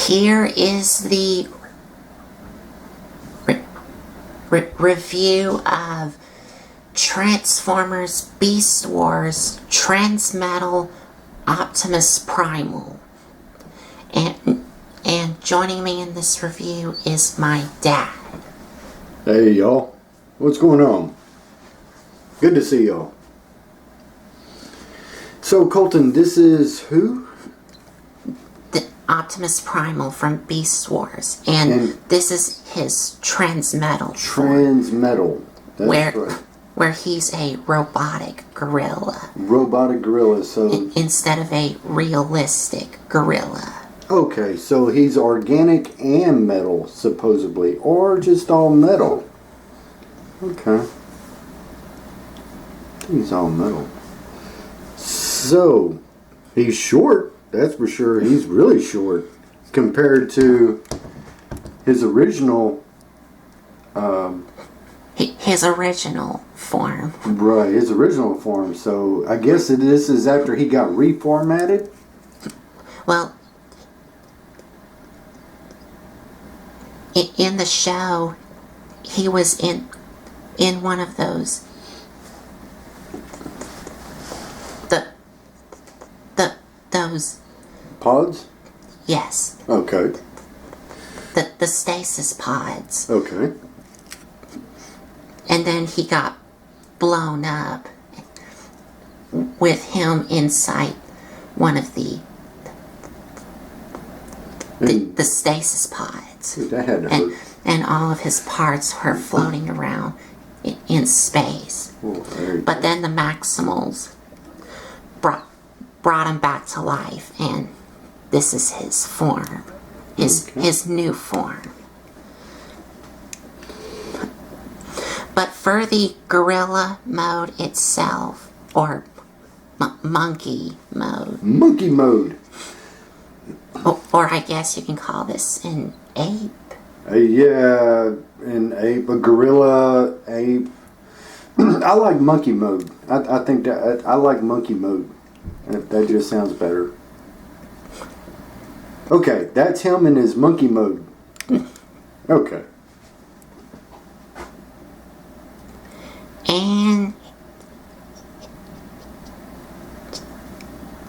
Here is the review of Transformers Beast Wars Transmetal Optimus Primal. And joining me in this review is my dad. Hey y'all, what's going on? Good to see y'all. So Colton, this is who? The Optimus Primal from Beast Wars, and this is his Transmetal. Transmetal. That's right. Where he's a robotic gorilla. Robotic gorilla, so instead of a realistic gorilla. Okay, so he's organic and metal, supposedly, or just all metal. Okay. He's all metal. So, he's short, that's for sure. He's really short compared to his original... his original form. Right, his original form. So, I guess this is after he got reformatted? Well, in the show, he was in one of those those pods? Yes. Okay. The stasis pods. Okay. And then he got blown up with him inside one of the stasis pods. That had to hurt. And all of his parts were floating around in space. But then the Maximals brought him back to life, and this is his form, his new form. But for the gorilla mode itself, or monkey mode. Monkey mode. Or I guess you can call this an ape. Yeah, an ape, a gorilla, ape. I like monkey mode. I think that I like monkey mode. That just sounds better. Okay, that's him in his monkey mode. Okay. And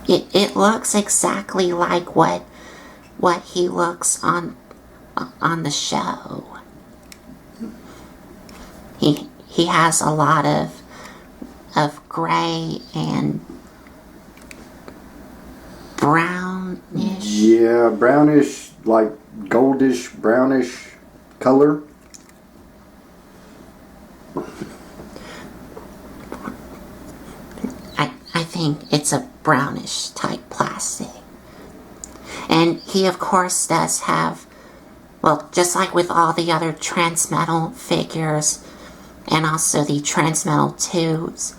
it looks exactly like what he looks on the show. He has a lot of gray and brownish. Yeah, brownish, like goldish, brownish color. I think it's a brownish type plastic. And he of course does have, well, just like with all the other Transmetal figures and also the Transmetal 2s,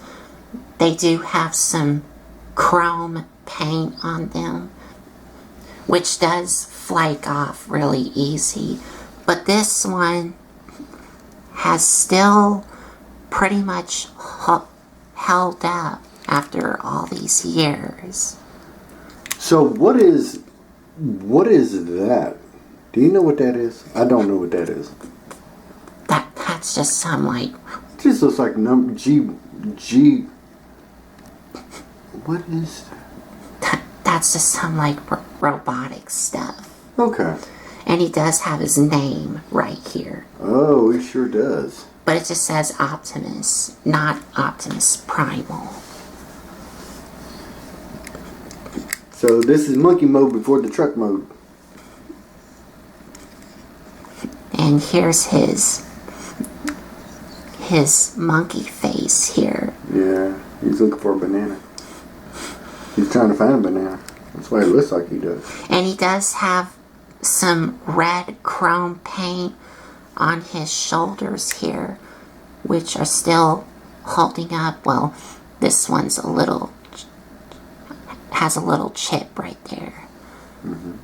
they do have some chrome paint on them, which does flake off really easy. But this one has still pretty much held up after all these years. So what is that? Do you know what that is? I don't know what that is. That's just some like... It just looks like number G. What is that? That's just some like robotic stuff. Okay. And he does have his name right here. Oh, he sure does. But it just says Optimus, not Optimus Primal. So this is monkey mode before the truck mode. And here's his monkey face here. Yeah, he's looking for a banana. He's trying to find a banana. That's why it looks like he does. And he does have some red chrome paint on his shoulders here, which are still holding up. Well, this one's has a little chip right there. Mm-hmm.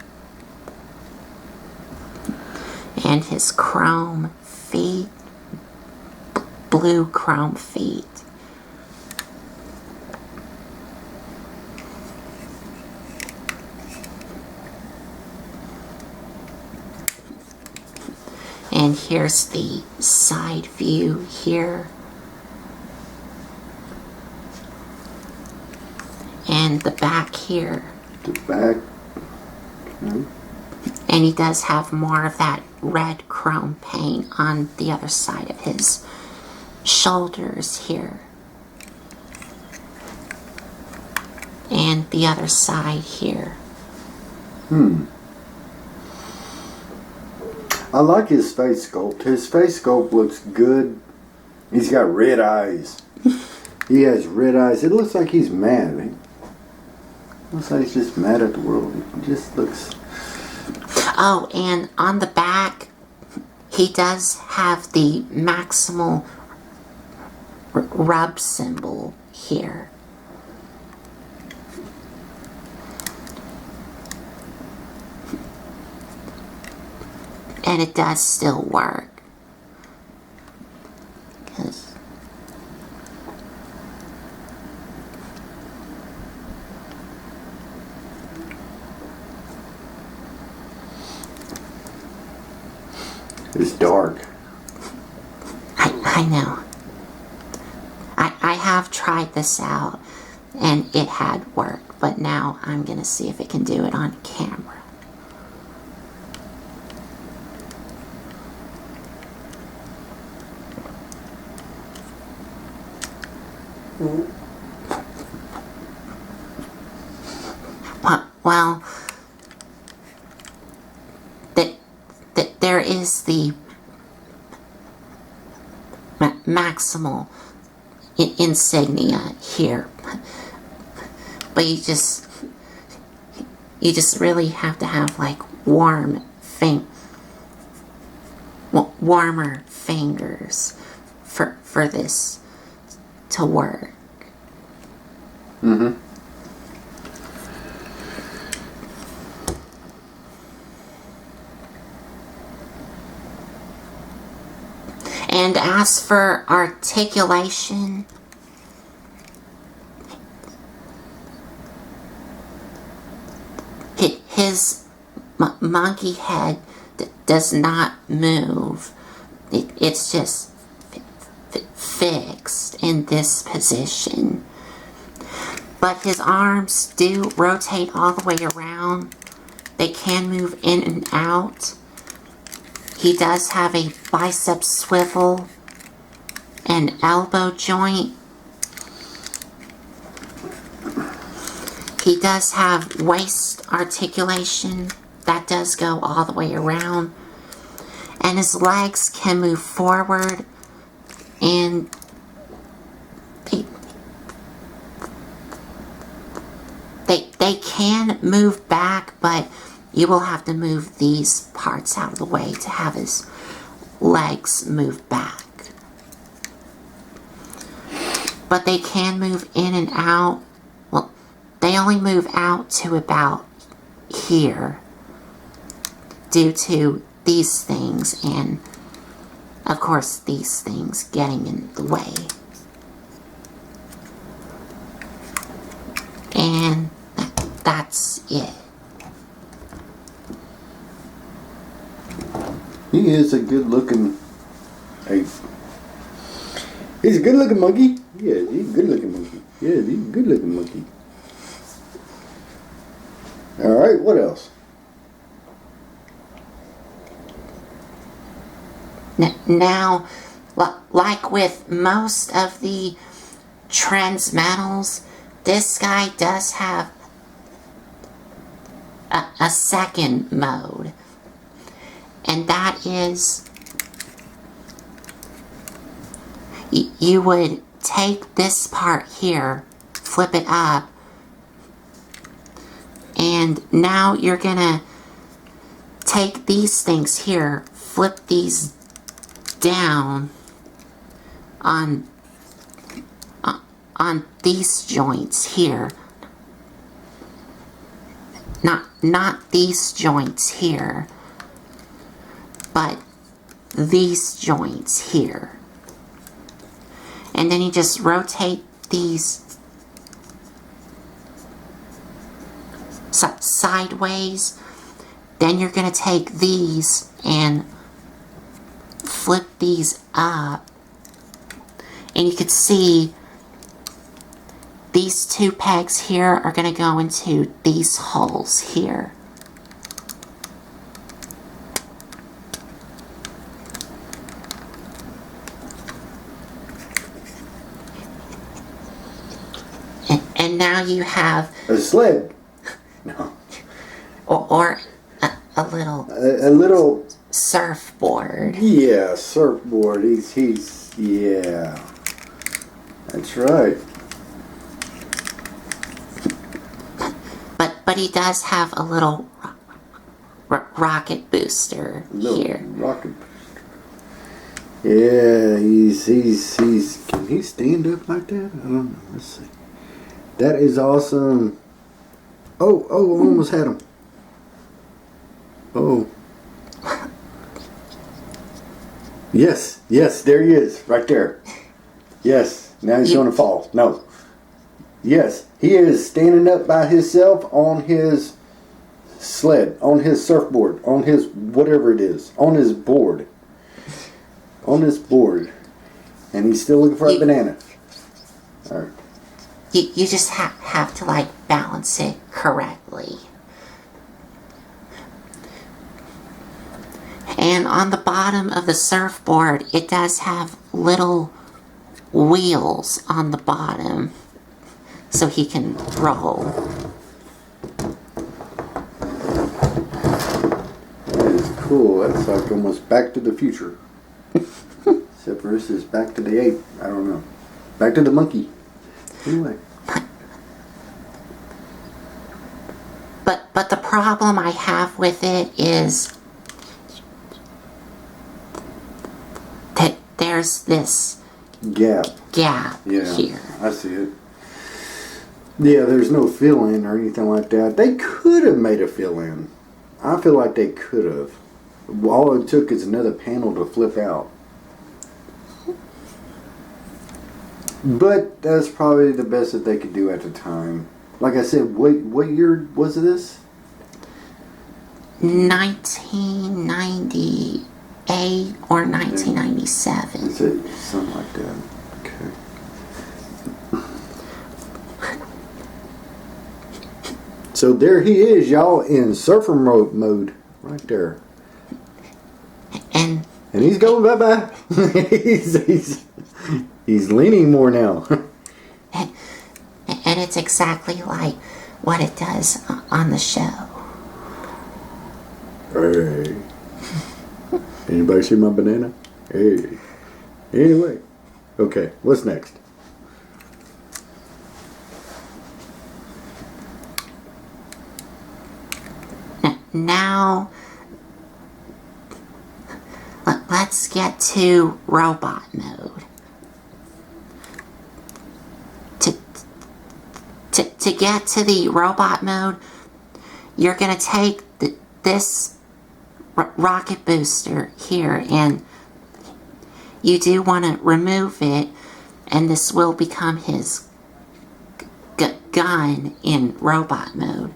And his chrome feet, blue chrome feet. And here's the side view here. And the back here. The back. Okay. And he does have more of that red chrome paint on the other side of his shoulders here. And the other side here. I like his face sculpt. His face sculpt looks good. He's got red eyes. He has red eyes. It looks like he's mad. It looks like he's just mad at the world. It just looks... Oh, and on the back, he does have the maximal rub symbol here. And it does still work. 'Cause it's dark. I know. I have tried this out and it had worked, but now I'm gonna see if it can do it on camera. Well, there is the maximal insignia here, but you just really have to have like warmer fingers for this to work. And as for articulation, his monkey head does not move. It's just fixed in this position. But his arms do rotate all the way around. They can move in and out. He does have a bicep swivel and elbow joint. He does have waist articulation. That does go all the way around. And his legs can move forward and they can move back, but you will have to move these parts out of the way to have his legs move back. But they can move in and out. Well, they only move out to about here due to these things and, of course, these things getting in the way. And that's it. He is a good-looking ape. He's a good-looking monkey. Yeah, he's a good-looking monkey. Yeah, he's a good-looking monkey. All right, what else? Now, like with most of the Transmetals, this guy does have a second mode. And that is, you would take this part here, flip it up, and now you're gonna take these things here, flip these down on these joints here. Not these joints here, but these joints here. And then you just rotate these sideways. Then you're going to take these and flip these up, and you can see these two pegs here are going to go into these holes here. And now you have a sled. No. Or a little A little surfboard. Yeah, surfboard. He's yeah. That's right. But he does have a little rocket booster here. Rocket booster. Yeah, he's. Can he stand up like that? I don't know. Let's see. That is awesome. Oh, almost had him. Oh. Yes, there he is, right there. Yes, now he's going to fall. No. Yes, he is standing up by himself on his sled, on his surfboard, on his whatever it is, on his board. On his board. And he's still looking for a banana. All right. You just have to like balance it correctly. And on the bottom of the surfboard, it does have little wheels on the bottom so he can roll. That is cool. That's like almost Back to the Future. Except for this is Back to the Ape. I don't know. Back to the Monkey. Anyway. But the problem I have with it is that there's this gap here. I see it. Yeah, there's no fill-in or anything like that. They could have made a fill-in. I feel like they could have. All it took is another panel to flip out. But that's probably the best that they could do at the time. Like I said, what year was this? 1998 or 1997. Is it something like that? Okay. So there he is, y'all, in surfer mode, right there. And he's going bye-bye. he's leaning more now. And it's exactly like what it does on the show. Hey. Anybody see my banana? Hey. Anyway. Okay, what's next? Now, let's get to robot mode. To get to the robot mode, you're going to take this rocket booster here, and you do want to remove it, and this will become his gun in robot mode.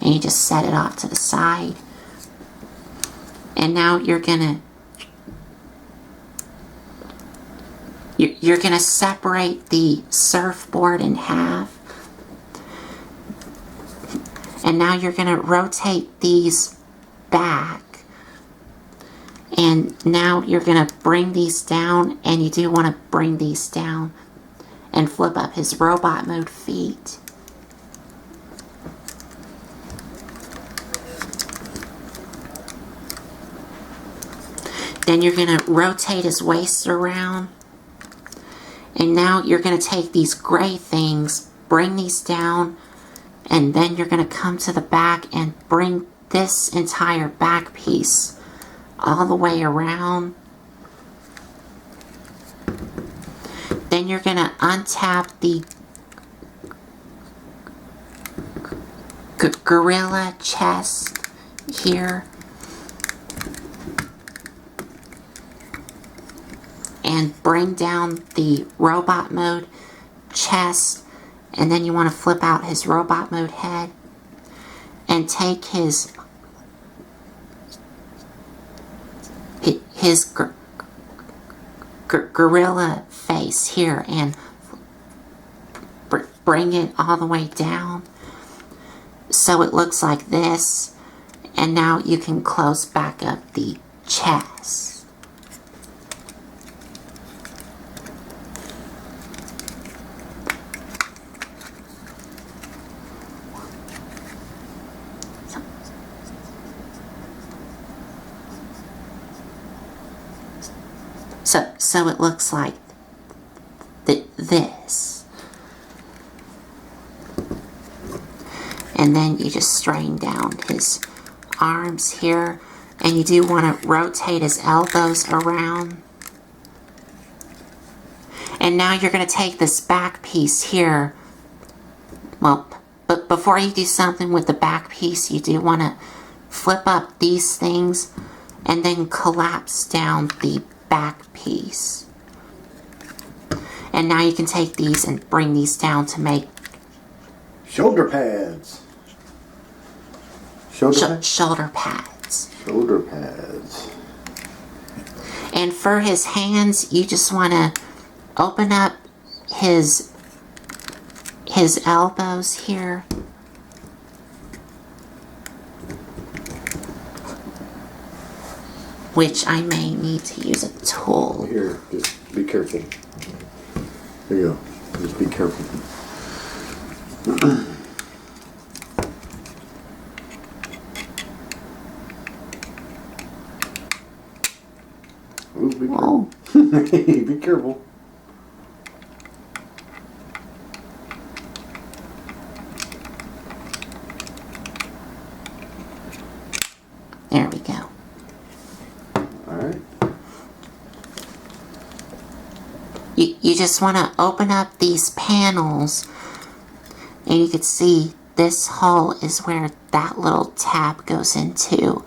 And you just set it off to the side. And now you're gonna separate the surfboard in half. And now you're gonna rotate these back. And now you're gonna bring these down, and you do want to bring these down and flip up his robot mode feet. Then you're going to rotate his waist around. And now you're going to take these gray things, bring these down, and then you're going to come to the back and bring this entire back piece all the way around. Then you're going to untap the gorilla chest here. And bring down the robot mode chest, and then you want to flip out his robot mode head and take his gorilla face here and bring it all the way down so it looks like this. And now you can close back up the chest. So it looks like this. And then you just straighten down his arms here. And you do want to rotate his elbows around. And now you're going to take this back piece here. Well, but before you do something with the back piece, you do want to flip up these things and then collapse down the back piece. And now you can take these and bring these down to make shoulder pads. Shoulder pads. Shoulder pads. And for his hands, you just want to open up his elbows here. Which I may need to use a tool. Here, just be careful. There you go. Just be careful. Ooh, be careful. Be careful. There we go. Alright. You just want to open up these panels, and you can see this hole is where that little tab goes into.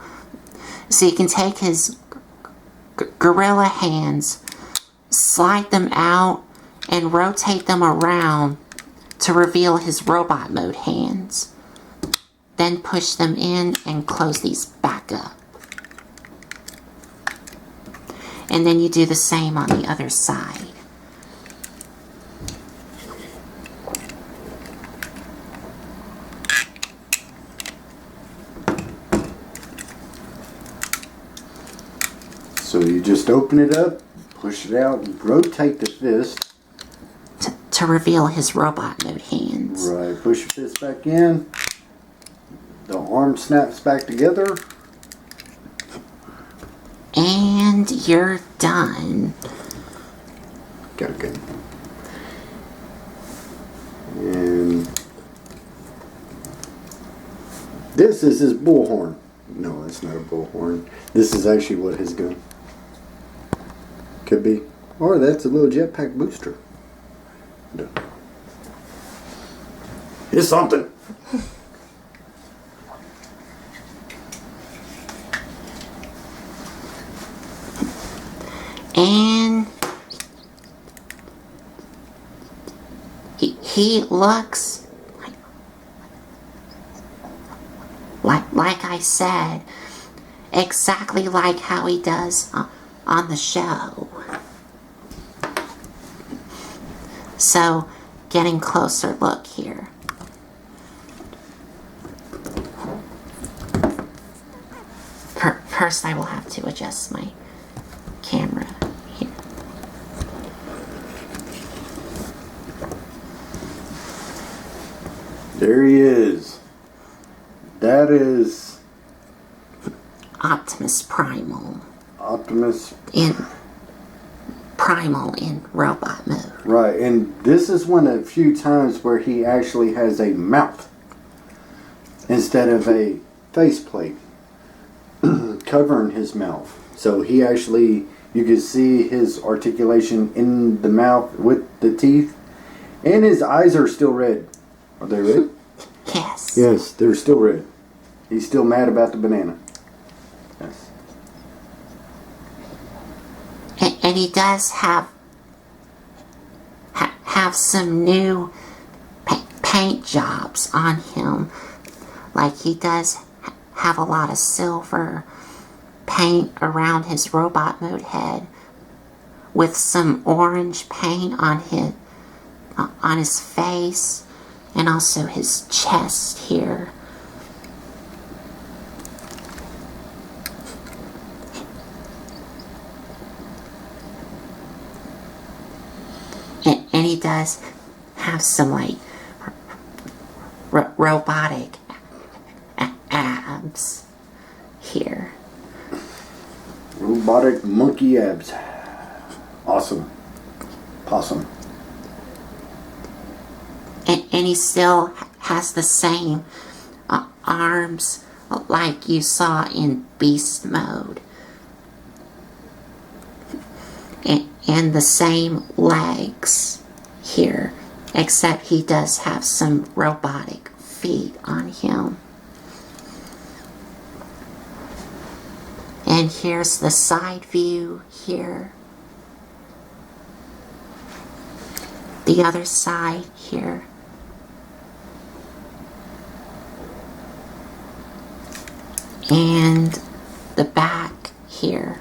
So you can take his gorilla hands, slide them out, and rotate them around to reveal his robot mode hands. Then push them in and close these back up. And then you do the same on the other side. So you just open it up, push it out, and rotate the fist. To reveal his robot mode hands. Right, push your fist back in. The arm snaps back together. And you're done. Got it good. And this is his bullhorn. No, that's not a bullhorn. This is actually what his gun could be. Or that's a little jetpack booster. No. It's something. And he looks like I said, exactly like how he does on the show. So, getting closer look here. First, I will have to adjust my camera here. There he is. That is Optimus Primal. Optimus Primal in robot mode. Right, and this is one of the few times where he actually has a mouth instead of a faceplate covering his mouth. So he actually, you can see his articulation in the mouth with the teeth, and his eyes are still red. Are they red? Yes. Yes, they're still red. He's still mad about the banana. Yes. And he does have some new paint jobs on him. Like he does have a lot of silver paint around his robot mode head with some orange paint on his face and also his chest here. And he does have some like robotic abs here. Robotic monkey abs. Awesome. Possum. And he still has the same arms like you saw in beast mode. And the same legs here, except he does have some robotic feet on him. And here's the side view here. The other side here. And the back here.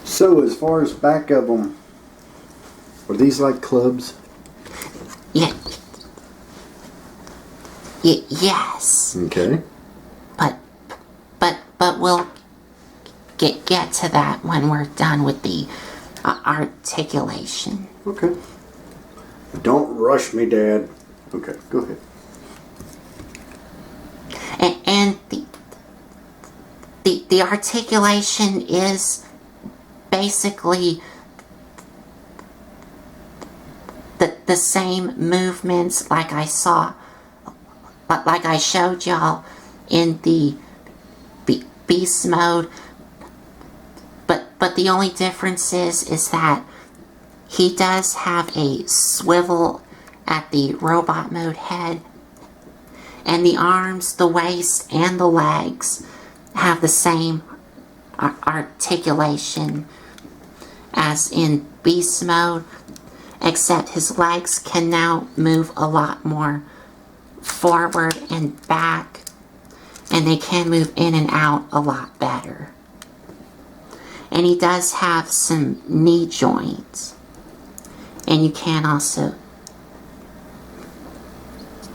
So as far as back of them, are these like clubs? Yeah. Yes. Okay. But we'll get to that when we're done with the articulation. Okay. Don't rush me, Dad. Okay, go ahead. And the articulation is basically the same movements like I showed y'all in the beast mode, but the only difference is that he does have a swivel at the robot mode head, and the arms, the waist, and the legs have the same articulation as in beast mode, except his legs can now move a lot more forward and back, and they can move in and out a lot better. And he does have some knee joints, and you can also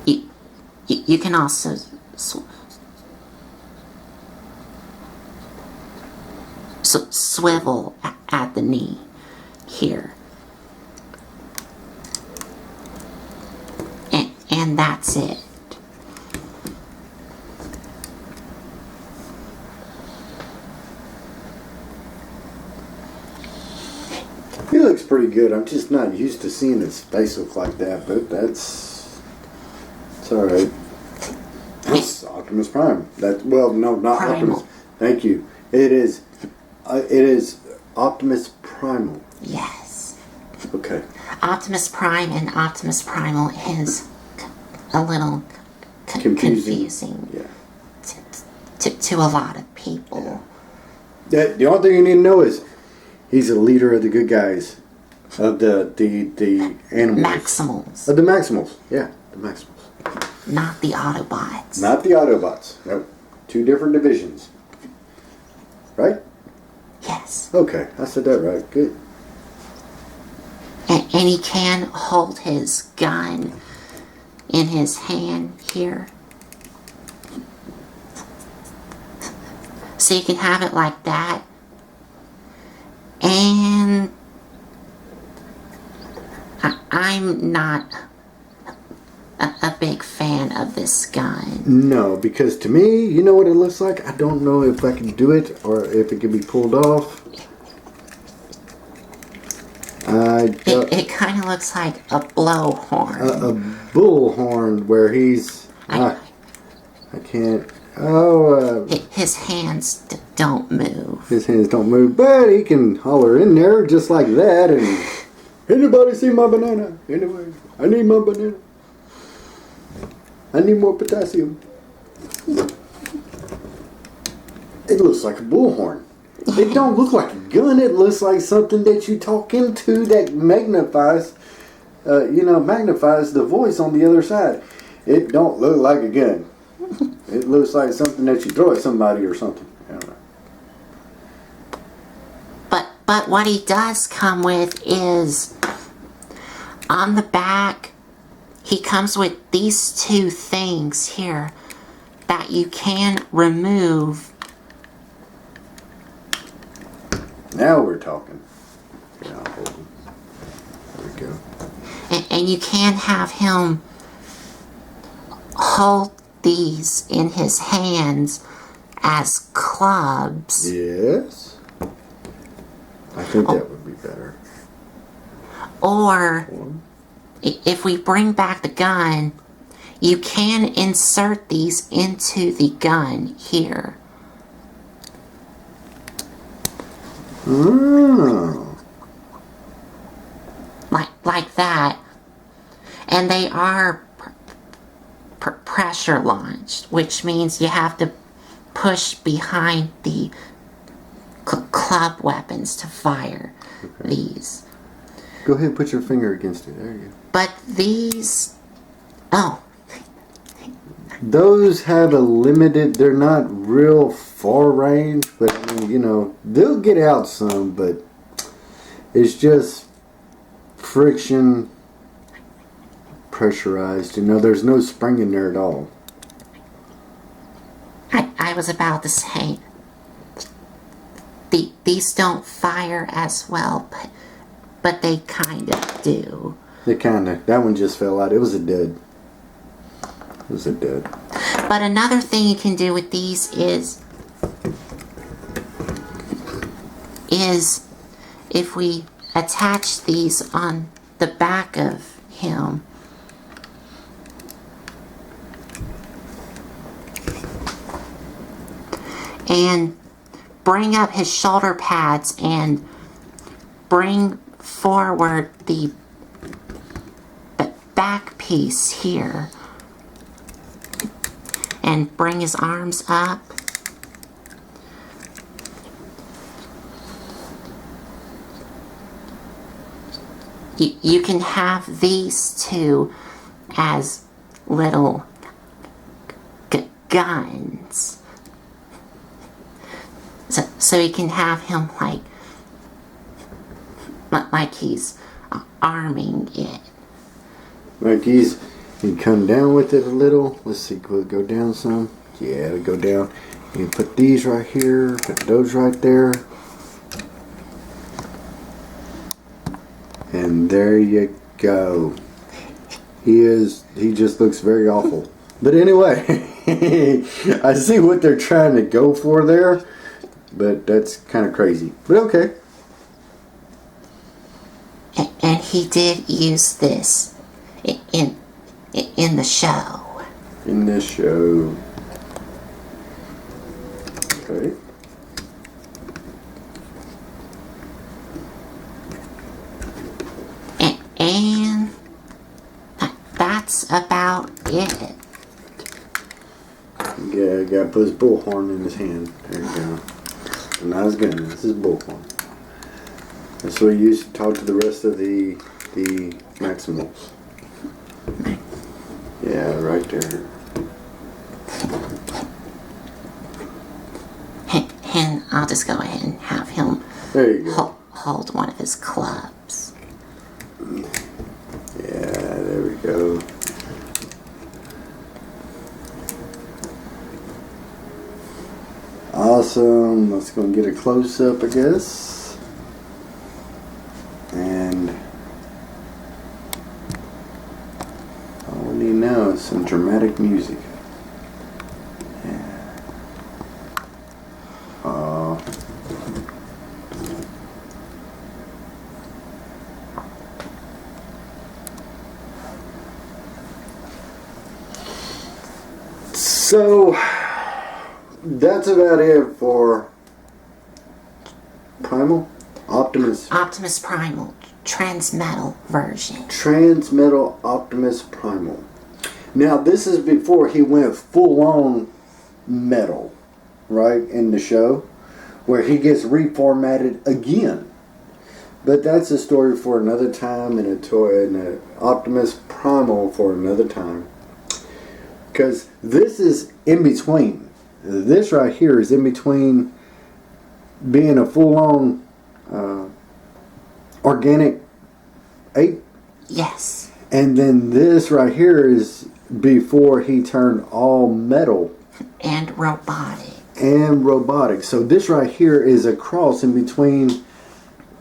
you can also swivel at the knee here. And that's it. He looks pretty good. I'm just not used to seeing his face look like that, but it's alright. That's Optimus Prime. Well, no, not Primal. Optimus. Thank you. It is Optimus Primal. Yes. Okay. Optimus Prime and Optimus Primal is a little confusing Yeah. to a lot of people. Yeah. The only thing you need to know is he's a leader of the good guys, of the animals. Maximals, Of the Maximals. Yeah, the Maximals. not the Autobots. Not the Autobots. No. Two different divisions. Right? Yes. Okay, I said that right. Good. And he can hold his gun in his hand here. So you can have it like that. And I'm not a big fan of this gun. No, because to me, you know what it looks like? I don't know if I can do it or if it can be pulled off. It kind of looks like a blowhorn. A bullhorn where he's... I can't... His hands don't move. His hands don't move, but he can holler in there just like that and... Anybody see my banana? Anyway, I need my banana. I need more potassium. It looks like a bullhorn. It don't look like a gun. It looks like something that you talk into that magnifies magnifies the voice on the other side. It don't look like a gun. It looks like something that you throw at somebody or something. I don't know. But what he does come with is, on the back, he comes with these two things here that you can remove. Now we're talking. Yeah, hold on. There we go. And you can have him hold these in his hands as clubs. Yes. I think that would be better. Or if we bring back the gun, you can insert these into the gun here. Oh. Like that. And they are pressure launched, which means you have to push behind the club weapons to fire these. Go ahead and put your finger against it. There you go. But these... Oh. Those have a limited... They're not real far range, but I mean, they'll get out some, but it's just friction pressurized. There's no spring in there at all. I was about to say... These don't fire as well, but they kind of do. That one just fell out. It was a dud. But another thing you can do with these is if we attach these on the back of him, and bring up his shoulder pads and bring forward the back piece here and bring his arms up. You can have these two as little guns. So you can have him like he's arming it. Like he come down with it a little. Let's see, will it go down some? Yeah, it'll go down. You put these right here, put those right there. And there you go. He just looks very awful. But anyway, I see what they're trying to go for there. But that's kind of crazy. But okay. And he did use this in the show. In this show. Okay. And that's about it. Yeah, gotta put his bullhorn in his hand. There you go. Not his gun. This is bullhorn. That's what he used to talk to the rest of the Maximals. Yeah, right there. And I'll just go ahead and have him There you go. hold one of his clubs. Yeah, there we go. Awesome. Let's go and get a close-up, I guess. And all we need now is some dramatic music. Yeah. So that's about it for Primal? Optimus Primal, Transmetal version. Transmetal Optimus Primal. Now this is before he went full on metal, right, in the show, where he gets reformatted again. But that's a story for another time, and a toy and an Optimus Primal for another time. Because this is in between. This right here is in between being a full-on organic ape. Yes. And then this right here is before he turned all metal. And robotic. And robotic. So this right here is a cross in between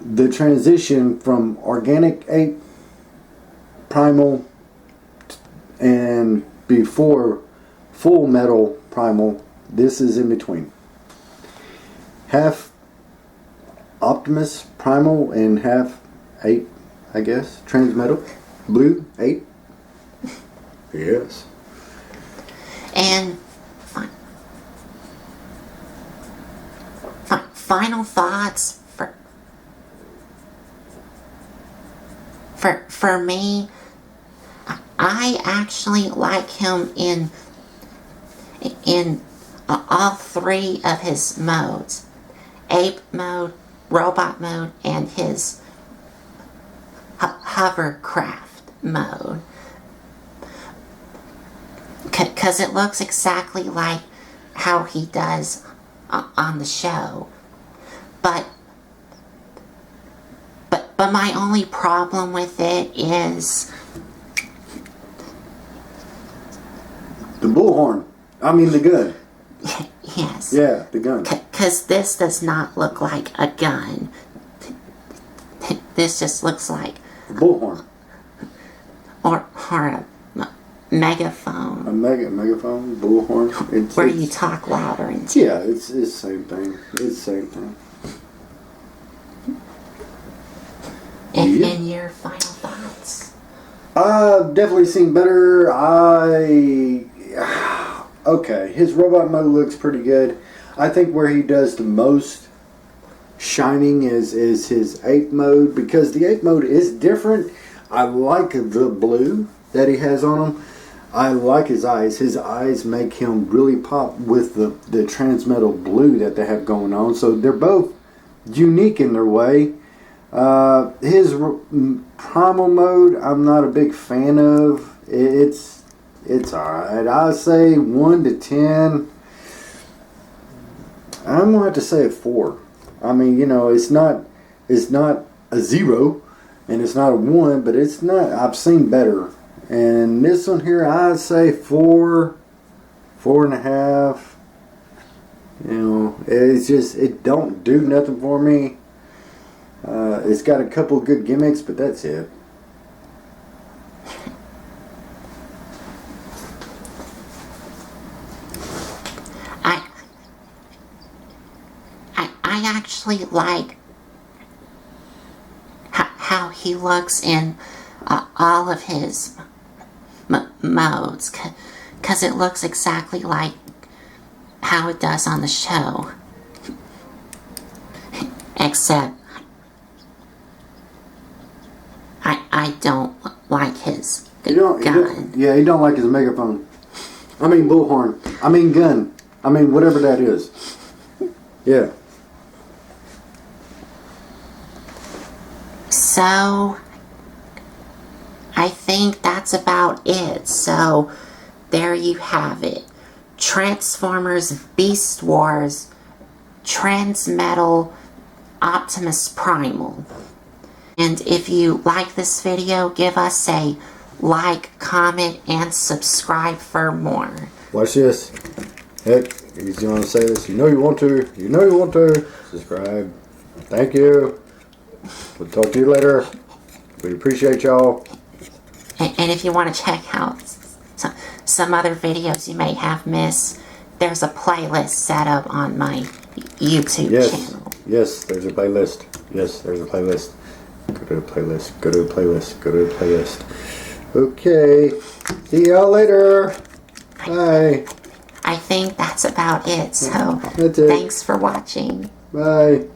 the transition from organic ape primal and before full metal primal. This is in between. Half Optimus Primal and half ape, I guess. Transmetal. Blue ape. Yes. And final thoughts for me. I actually like him in all three of his modes: ape mode, robot mode, and his hovercraft mode. Because it looks exactly like how he does on the show. But my only problem with it is the bullhorn. I mean the gun. Yes. Yeah, the gun. Because this does not look like a gun. This just looks like a bullhorn. Or a megaphone. A megaphone, bullhorn. Where you talk louder into. Yeah, it's the same thing. It's the same thing. And your final thoughts? I've definitely seen better. Okay, his robot mode looks pretty good. I think where he does the most shining is his ape mode, because the ape mode is different. I like the blue that he has on him. I like his eyes. His eyes make him really pop with the transmetal blue that they have going on. So they're both unique in their way. His primal mode, I'm not a big fan of. It's alright. I say 1 to 10. I'm gonna have to say a 4. I mean, it's not a 0, and it's not a 1, but it's not. I've seen better. And this one here, I'd say 4, 4.5. It's just, it don't do nothing for me. It's got a couple good gimmicks, but that's it. I actually like how he looks in all of his modes, because it looks exactly like how it does on the show, except I don't like his gun. He don't like his megaphone. I mean bullhorn. I mean gun. I mean whatever that is. Yeah. So I think that's about it. So there you have it. Transformers Beast Wars Transmetal Optimus Primal. And if you like this video, give us a like, comment, and subscribe for more. Watch this. Heck, if you want to say this, you know you want to. Subscribe. Thank you. We'll talk to you later. We appreciate y'all. And if you want to check out some other videos you may have missed, there's a playlist set up on my YouTube channel. Yes, there's a playlist. Yes, there's a playlist. Go to the playlist. Go to the playlist. Go to the playlist. Okay. See y'all later. Bye. I think that's about it. So that's it. Thanks for watching. Bye.